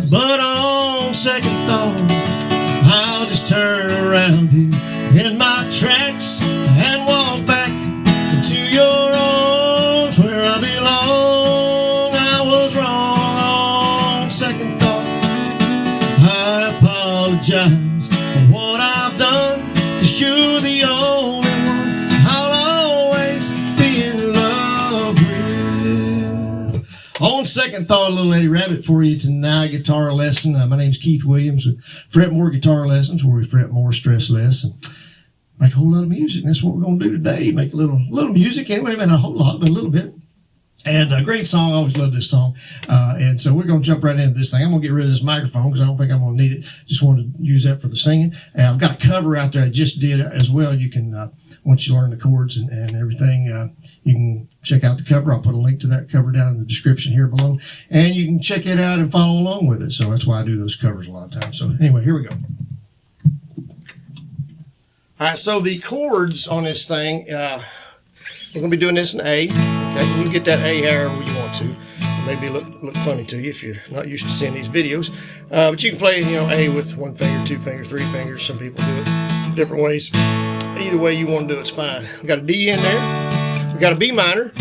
But on second thought, I'll just turn around here in my tracks and walk back into your arms where I belong. I was wrong on second thought. I apologize for what I've done, 'cause you're the only one I'll always be in love with. On second thought, a little Eddie Rabbitt for you tonight, guitar lesson. My name's Keith Williams with Fret More Guitar Lessons, where we fret more, stress less, and make a whole lot of music. And that's what we're going to do today. Make a little music. Anyway, not a whole lot, but a little bit. And a great song. I always love this song. And so we're going to jump right into this thing. I'm going to get rid of this microphone because I don't think I'm going to need it. Just wanted to use that for the singing. I've got a cover out there I just did as well. You can, once you learn the chords and everything, you can check out the cover. I'll put a link to that cover down in the description here below. And you can check it out and follow along with it. So that's why I do those covers a lot of times. So anyway, here we go. All right, so the chords on this thing, we're going to be doing this in A. Okay, you can get that A however you want to. It may look funny to you if you're not used to seeing these videos. But you can play, A with 1 finger, 2 fingers, 3 fingers. Some people do it different ways. Either way you want to do it's fine. We got a D in there. We got a B minor.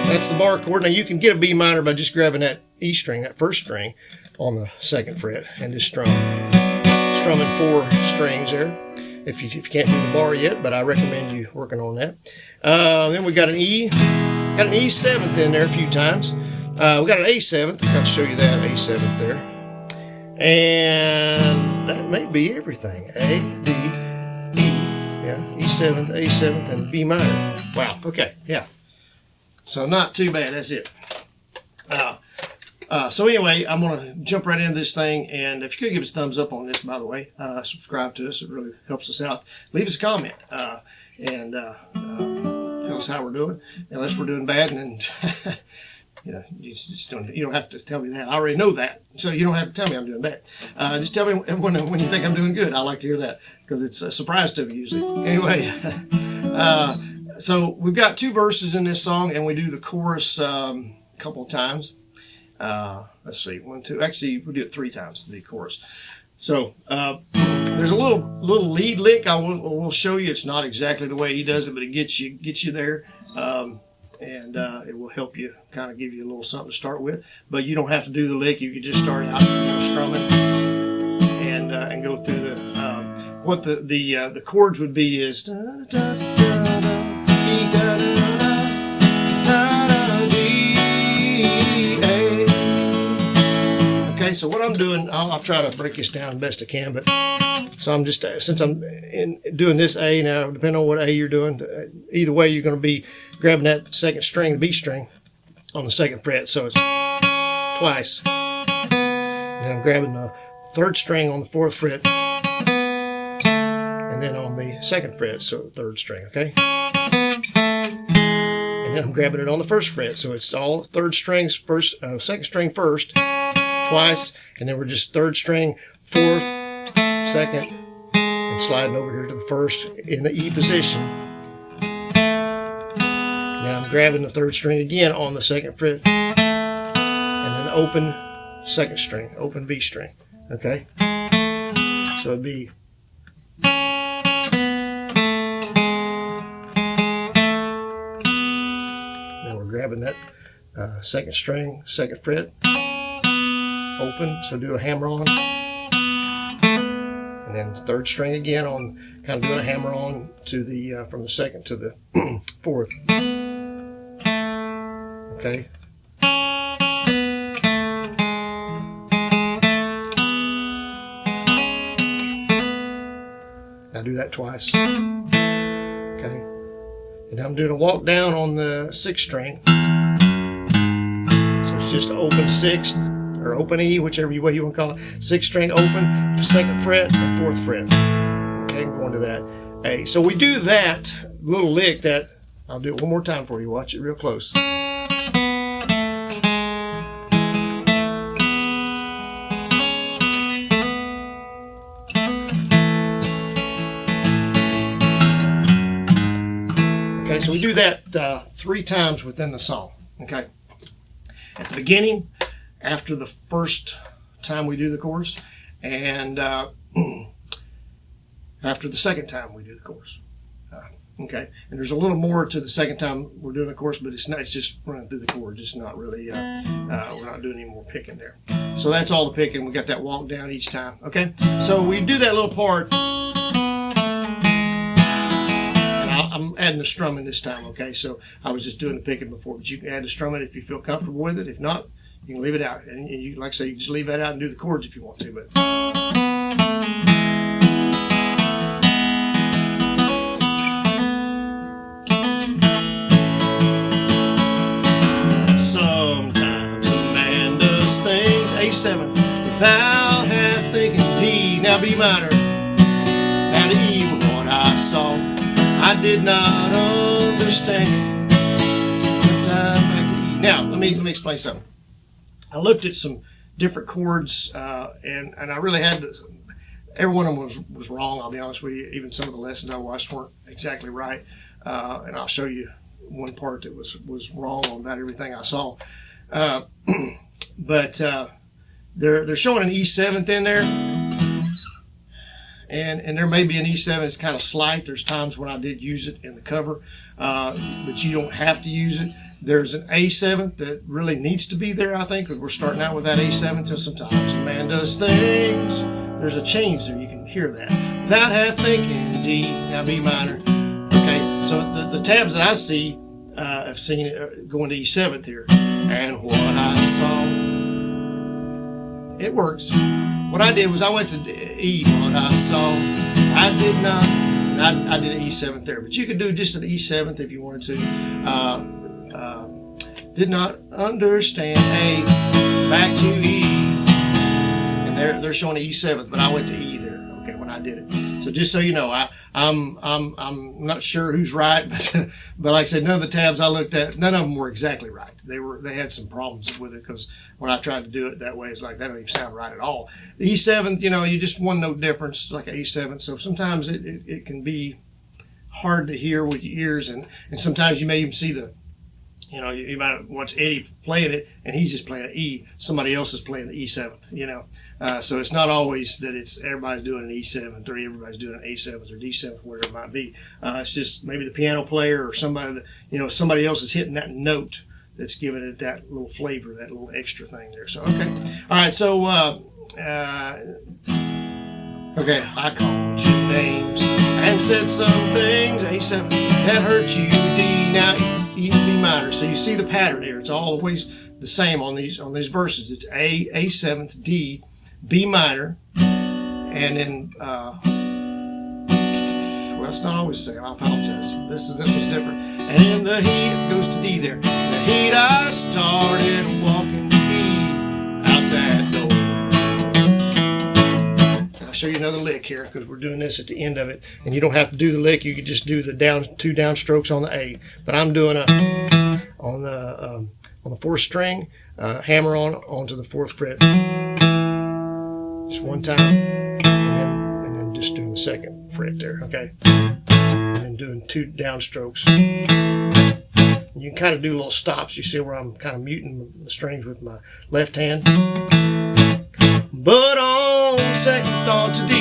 That's the bar chord. Now you can get a B minor by just grabbing that E string, that first string, on the second fret and just strumming 4 strings there. If you can't do the bar yet, but I recommend you working on that. Then we got an E. Got an E7th in there a few times. We got an A7th. I've got to show you that A7th there. And that may be everything. A, D, E. Yeah, E7th, A7th, and B minor. Wow, okay, yeah. So not too bad, that's it. So anyway, I'm going to jump right into this thing, and if you could give us a thumbs up on this, by the way, subscribe to us. It really helps us out. Leave us a comment, and tell us how we're doing, unless we're doing bad, and then, you don't have to tell me that. I already know that, so you don't have to tell me I'm doing bad. Just tell me when you think I'm doing good. I like to hear that, because it's a surprise to me usually. Anyway, so we've got 2 verses in this song, and we do the chorus a couple of times. Let's see, 1, 2. Actually, we'll do it 3 times, the chorus. So there's a little lead lick I will show you. It's not exactly the way he does it, but it gets you there, and it will help you, kind of give you a little something to start with. But you don't have to do the lick. You can just start out strumming and go through the what the chords would be is da, da, da, da, E, da, da, Okay, so what I'm doing, I'll try to break this down best I can, but so I'm just, since I'm doing this A now, depending on what A you're doing, either way you're going to be grabbing that second string, the B string, on the second fret, so it's twice. And I'm grabbing the 3rd string on the 4th fret, and then on the 2nd fret, so the 3rd string, okay? And then I'm grabbing it on the 1st fret, so it's all 3rd strings first, 2nd string first, twice, and then we're just 3rd string, 4th, 2nd, and sliding over here to the 1st in the E position. Now I'm grabbing the 3rd string again on the 2nd fret, and then open 2nd string, open B string, okay? So it'd be now we're grabbing that 2nd string, 2nd fret, open, so do a hammer on, and then 3rd string again on, kind of doing a hammer on to the from the 2nd to the 4th. Okay. Now do that twice. Okay. And now I'm doing a walk down on the 6th string. So it's just open 6th. Or open E, whichever way you want to call it. 6th string open, 2nd fret, and 4th fret. Okay, I'm going to that A. So we do that little lick that, I'll do it one more time for you. Watch it real close. Okay, so we do that 3 times within the song. Okay, at the beginning, after the first time we do the chorus, and after the second time we do the chorus. Okay, and there's a little more to the second time we're doing the chorus, but it's not. It's just running through the chords. It's not really. We're not doing any more picking there. So that's all the picking. We got that walk down each time. Okay, so we do that little part. And I'm adding the strumming this time. Okay, so I was just doing the picking before, but you can add the strumming if you feel comfortable with it. If not, you can leave it out. And you, like I say, you just leave that out and do the chords if you want to. But sometimes a man does things A7 without half thinking D. Now B minor, now to E with what I saw. I did not understand. Back to E. Now let me explain something. I looked at some different chords, and I really had this. Every one of them was wrong. I'll be honest with you. Even some of the lessons I watched weren't exactly right, and I'll show you one part that was wrong on about everything I saw. But they're showing an E7th in there, and there may be an E7. It's kind of slight. There's times when I did use it in the cover, but you don't have to use it. There's an A7th that really needs to be there, I think, because we're starting out with that A7th. And sometimes a man does things. There's a change there. You can hear that without half thinking. D, now B minor. Okay, so the tabs that I see, I've seen it going to E7th here. And what I saw, it works. What I did was I went to E. What I saw, I did not. I did an E7th there, but you could do just an E7th if you wanted to. Did not understand A, back to E, and they're showing the E7th, but I went to E there. Okay, when I did it. So just so you know, I'm not sure who's right, but like I said, none of the tabs I looked at, none of them were exactly right. They had some problems with it, because when I tried to do it that way, it's like that don't even sound right at all. The E7th, you just one note difference, like an E7th. So sometimes it can be hard to hear with your ears, and sometimes you may even see you might watch Eddie playing it, and he's just playing an E. Somebody else is playing the E7th, So it's not always that everybody's doing an E7th, or everybody's doing an A7th or D7th, whatever it might be. It's just maybe the piano player or somebody that, somebody else is hitting that note that's giving it that little flavor, that little extra thing there. So, okay. All right, so, okay, I called you names and said some things, A7, that hurt you, D, now E, B minor. So you see the pattern here. It's always the same on these verses. It's A, A7th, D, B minor, and then well, it's not always the same. I apologize. This was different. And in the heat, it goes to D there. In the heat, I started walking E out that door. I'll show you another lick here, because we're doing this at the end of it, and you don't have to do the lick. You can just do the two down strokes on the A. But I'm doing on the fourth string, hammer onto the fourth fret, just one time, and then just doing the second fret there. Okay, and then doing two down strokes. And you can kind of do little stops. You see where I'm kind of muting the strings with my left hand. But on second thought to D,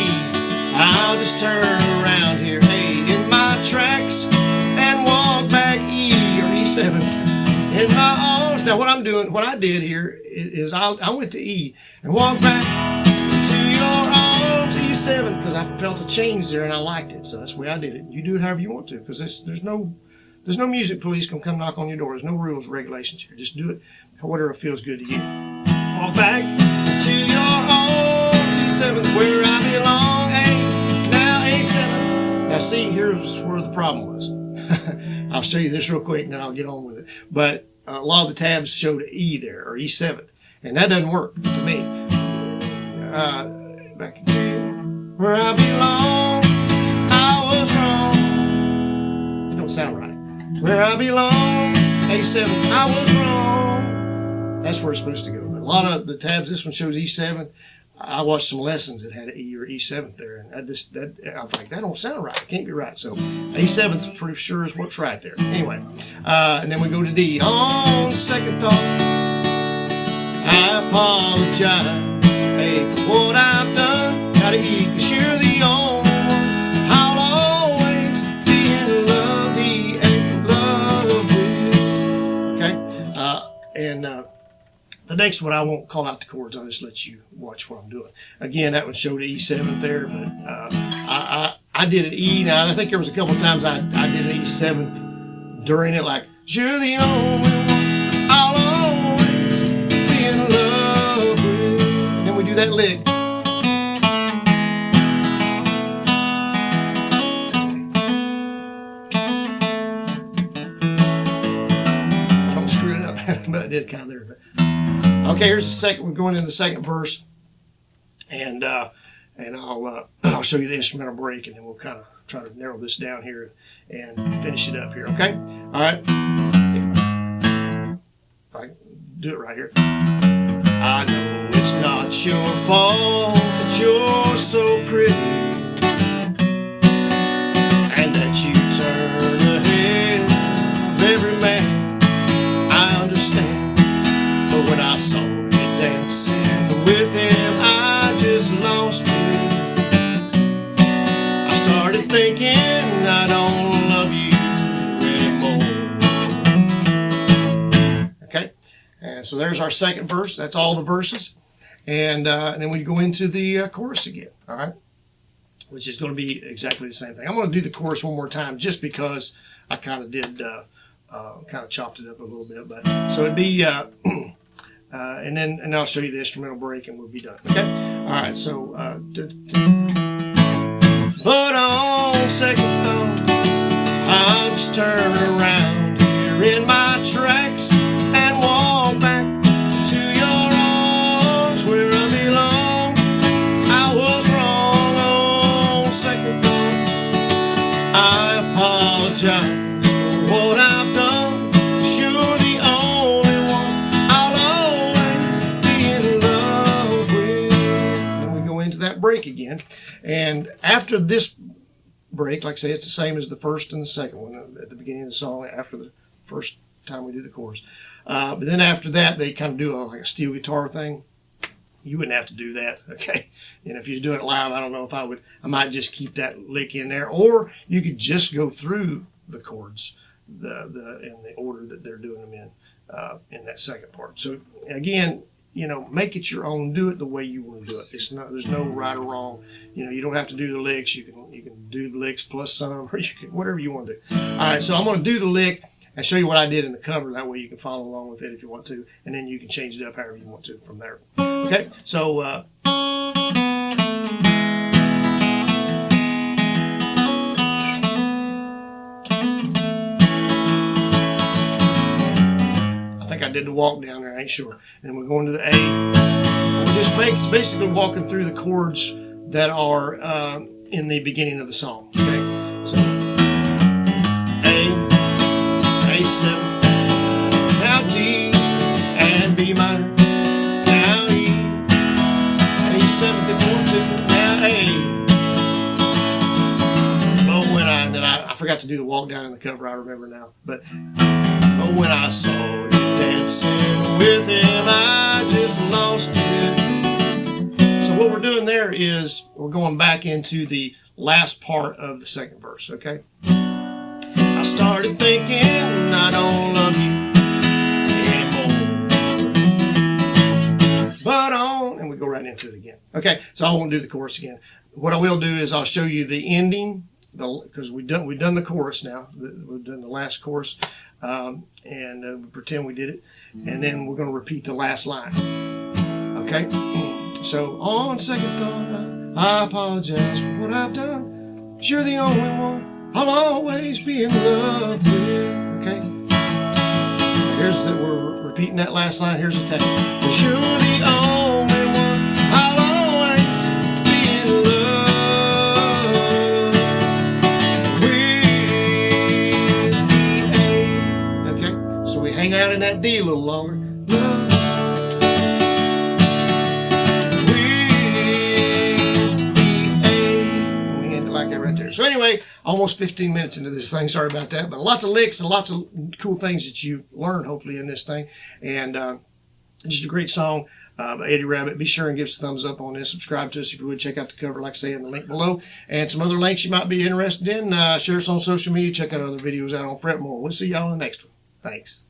I'll just turn around here, A, in my tracks, and walk back E or E7th in my arms. Now what I did here is I went to E and walked back to your arms, E7th, because I felt a change there and I liked it. So that's the way I did it. You do it however you want to, because there's no music police can come knock on your door. There's no rules, regulations here. Just do it whatever feels good to you. Walk back to your arms, E7th, where I belong, A, now A7th. Now see, here's where the problem was. I'll show you this real quick, and then I'll get on with it. But a lot of the tabs showed E there, or E7th, and that doesn't work to me. Back to where I belong, I was wrong. It don't sound right. Where I belong, A7th, I was wrong. That's where it's supposed to go. But a lot of the tabs, this one shows E7th. I watched some lessons that had an E or E7th there, and I was like, that don't sound right. It can't be right. So A7th pretty sure is what's right there. Anyway, and then we go to D. On second thought, I apologize. for what I've done. Gotta eat, 'cause you're the only one I'll always be in love with. Okay? The next one, I won't call out the chords. I'll just let you watch what I'm doing. Again, that one showed E7 there, but I did an E. Now, I think there was a couple times I did an E7 during it, like, you're the only one I'll always be in love with. And then we do that lick. I don't screw it up, but I did kind of there. But. Okay, here's the second. We're going into the second verse, and I'll show you the instrumental break, and then we'll kind of try to narrow this down here and finish it up here. Okay, all right. If I can do it right here. I know it's not your fault that you're so pretty, and that you turn the head of every man. I understand, but when I saw you dancing with him, I just lost you. I started thinking I don't love you anymore. Okay, and so there's our second verse. That's all the verses, and then we go into the chorus again. All right, which is going to be exactly the same thing. I'm going to do the chorus one more time just because I kind of did kind of chopped it up a little bit. But so it'd be and then I'll show you the instrumental break and we'll be done. Okay, all right. So but on second thought, I'll just turn around here in my tracks and walk back to your arms where I belong. I was wrong on second thought. I apologize for what I've done. 'Cause you're the only one I'll always be in love with. And we go into that break again. And after this break, like I say, it's the same as the first and the second one at the beginning of the song, after the first time we do the chorus. But then after that, they kind of do like a steel guitar thing. You wouldn't have to do that, okay? And if you're doing it live, I don't know if I would. I might just keep that lick in there, or you could just go through the chords, in the order that they're doing them in that second part. So again, make it your own. Do it the way you want to do it. There's no right or wrong. You don't have to do the licks. You can do the licks plus some, or you can whatever you want to do. All right, so I'm going to do the lick and show you what I did in the cover. That way you can follow along with it if you want to, and then you can change it up however you want to from there. Okay, so I think I did the walk down there. I ain't sure. And we're going to the A. It's basically walking through the chords that are in the beginning of the song. Okay, so A7, now D, and B minor, now E, A7, then 1, 2, now A. But when I forgot to do the walk down in the cover, I remember now. But when I saw you dancing with him, I just lost it. So what we're doing there is we're going back into the last part of the second verse, okay? I started thinking I don't love you anymore. But and we go right into it again. Okay, so I won't do the chorus again. What I will do is I'll show you the ending, because we've done the chorus now. We've done the last chorus, and we pretend we did it. And then we're going to repeat the last line. Okay? So, on second thought, I apologize for what I've done. You're the only one I'll always be in love with. Okay? We're repeating that last line. Here's the take. 'Cause you're the only one I'll always be in love with the A. Okay? So we hang out in that D a little longer. Right there. So anyway, almost 15 minutes into this thing. Sorry about that, but lots of licks and lots of cool things that you learned hopefully in this thing, and just a great song. Eddie Rabbitt. Be sure and give us a thumbs up on this. Subscribe to us if you would. Check out the cover, like I say, in the link below. And some other links you might be interested in. Share us on social media. Check out other videos out on Fretmore. We'll see y'all in the next one. Thanks.